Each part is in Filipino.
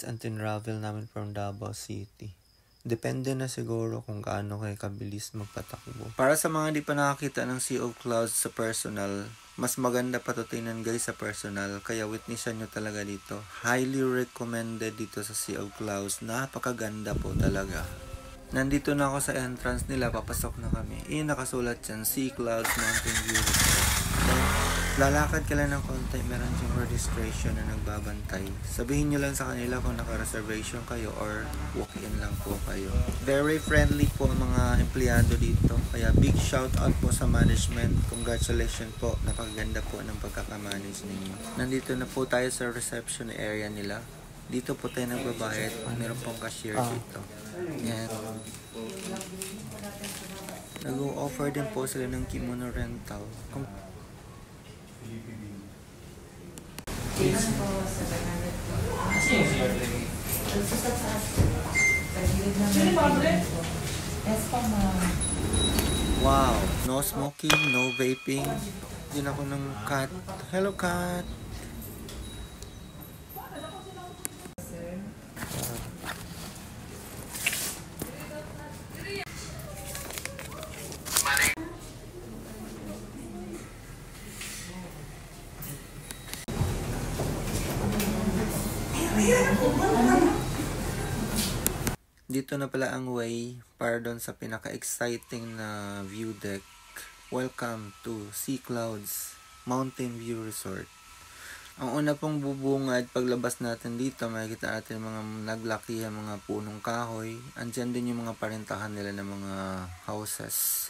ang tinravel namin from Davao City. Depende na siguro kung gaano kayo kabilis magpatakbo. Para sa mga di pa nakakita ng Sea of Clouds sa personal, mas maganda pa to tingnan guys sa personal. Kaya witnessan nyo talaga dito. Highly recommended dito sa Sea of Clouds. Napakaganda po talaga. Nandito na ako sa entrance nila. Papasok na kami. Nakasulat dyan. Sea Clouds Mountain View Resort. Lalakad ka lang ng konti, meron yung registration na nagbabantay. Sabihin nyo lang sa kanila kung naka-reservation kayo or walk-in lang po kayo. Very friendly po ang mga empleyado dito. Kaya big shout out po sa management. Congratulations po. Napakaganda po ng pagkakamanage ninyo. Nandito na po tayo sa reception area nila. Dito po tayo nagbabayad. Meron pong cashier dito. Yan. Nag-offer din po sila ng kimono rental. Wow, no smoking, no vaping. Din ako ng cat. Hello cat. Dito na pala ang way para doon sa pinaka-exciting na view deck. Welcome to Sea Clouds Mountain View Resort. Ang una pong bubungad paglabas natin dito, makikita natin mga naglakihan mga punong kahoy. Andyan din yung mga parintahan nila ng mga houses.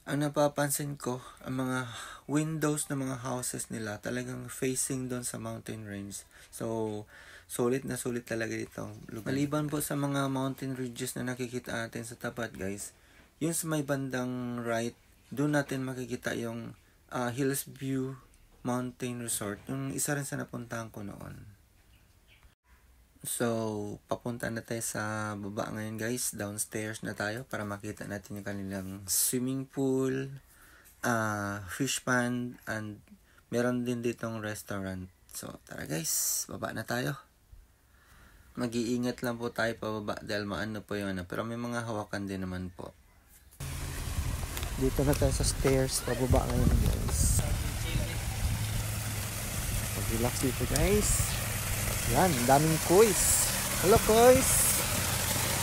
Ang napapansin ko, ang mga windows ng mga houses nila talagang facing doon sa mountain range. So, sulit na sulit talaga dito. Maliban po sa mga mountain ridges na nakikita natin sa tapat guys, yung sa may bandang right, doon natin makikita yung Hills View Mountain Resort. Yung isa rin sa napuntahan ko noon. So, papunta na tayo sa baba ngayon guys. Downstairs na tayo para makita natin yung kanilang swimming pool, fish pond, and meron din ditong restaurant. So, tara guys, baba na tayo. Mag-iingat lang po tayo pababa dahil maano po yun. Pero may mga hawakan din naman po. Dito na tayo sa stairs, pababa ngayon guys. Mag-relax dito guys. Yan, daming kois. Hello kois.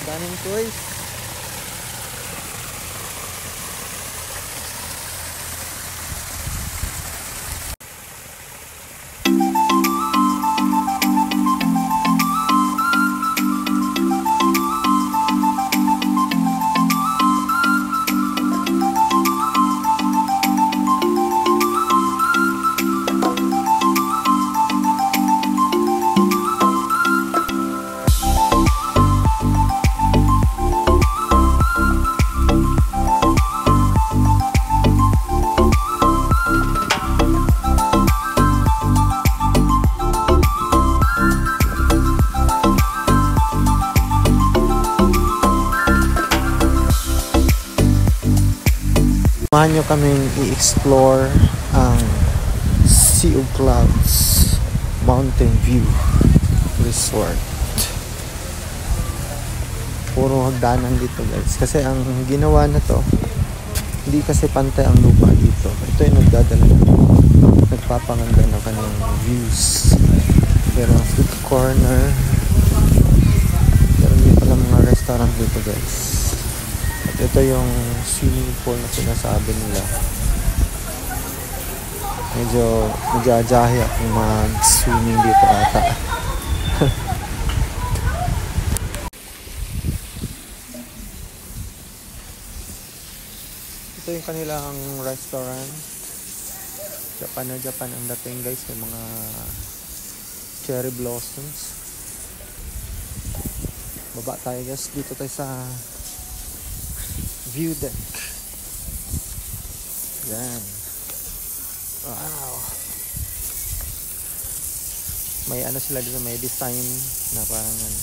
Daming kois. Samahan nyo kaming i-explore ang Sea of Clouds Mountain View Resort. Puro hagdanan dito guys. Kasi ang ginawa na to, hindi kasi pantay ang lupa dito. Ito yung nagpapanganda ng kanyang views. Pero food corner. Meron din pala mga restaurant dito guys. Ito yung swimming pool na sinasabi nila. Medyo nagjajahe akong mag-swimming dito ata. Ito yung kanilang restaurant. Japan na Japan ang dating guys. May mga cherry blossoms. Baba tayo guys. Dito tayo sa view deck. Yan. Wow. May ano sila dito, may design na parang ano.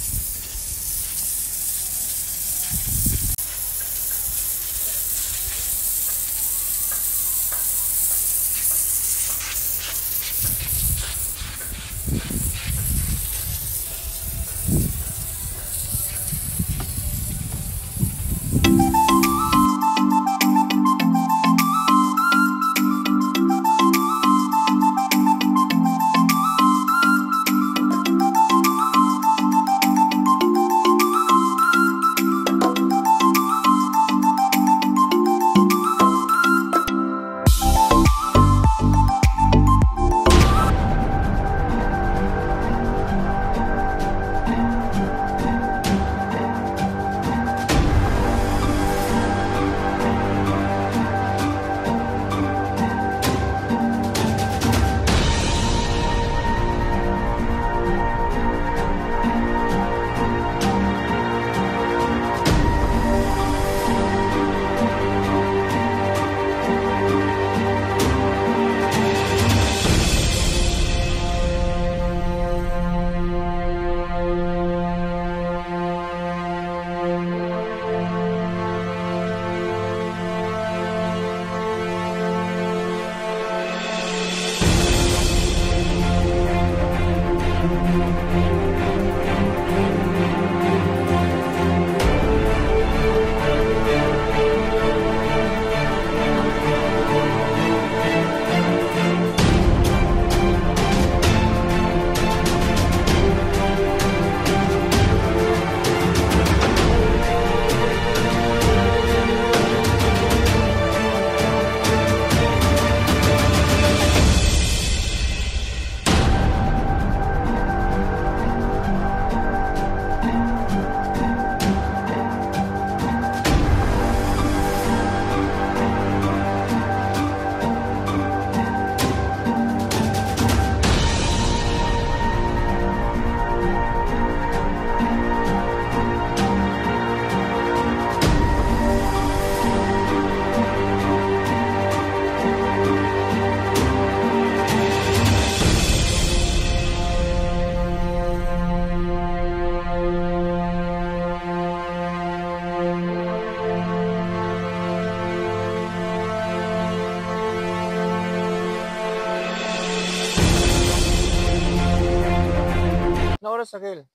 Sakil.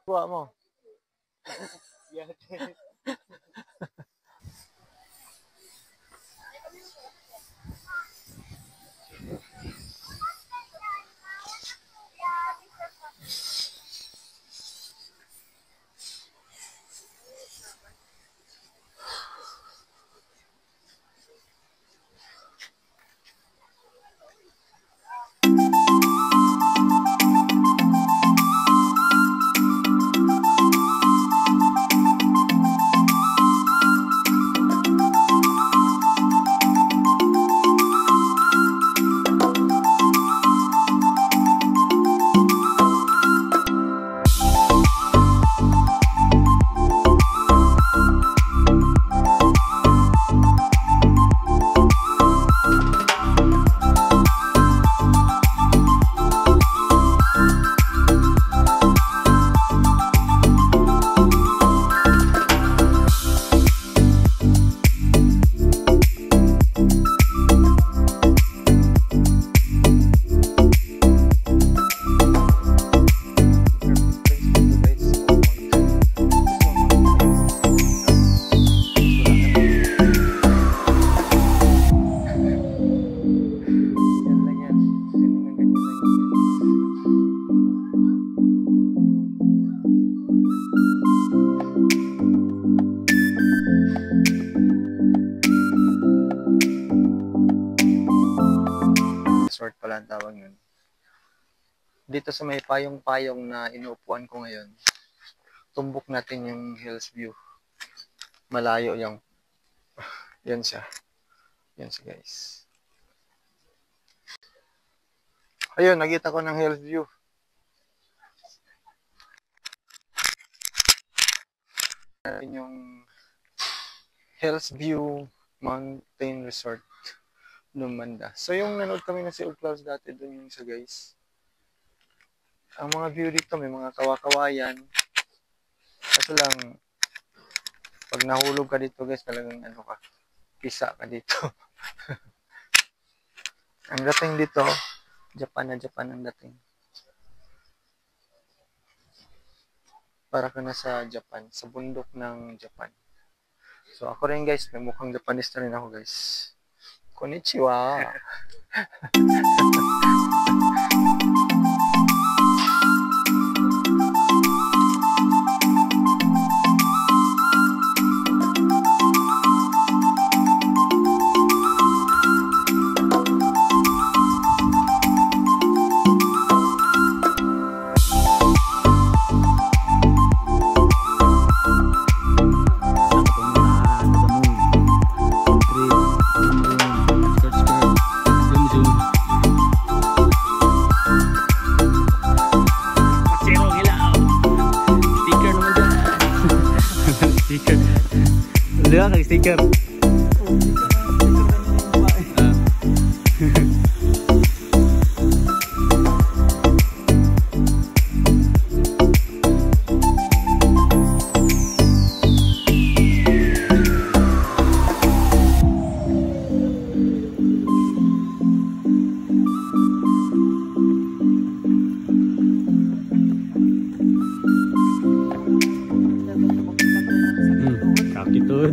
Kuha mo. Resort pala ang tawag yun. Dito sa may payong-payong na inuupuan ko ngayon, tumbok natin yung hills view. Malayo yung yan siya. Yan siya guys. Ayun, nakita ko ng hills view. Yung Hills View Mountain Resort Lumanda. So yung nanood kami na si Old Clouds dati, doon yung isa guys. Ang mga view dito, may mga kawa-kawayan. Kaso lang, pag nahulog ka dito guys, talagang ano ka, pisa ka dito. Ang dating dito, Japan na Japan ang dating. Para ka na sa Japan, sa bundok ng Japan. So ako rin guys, may mukhang Japanese na rin ako guys. Konnichiwa! Dia kali stiker. Kaki tuh.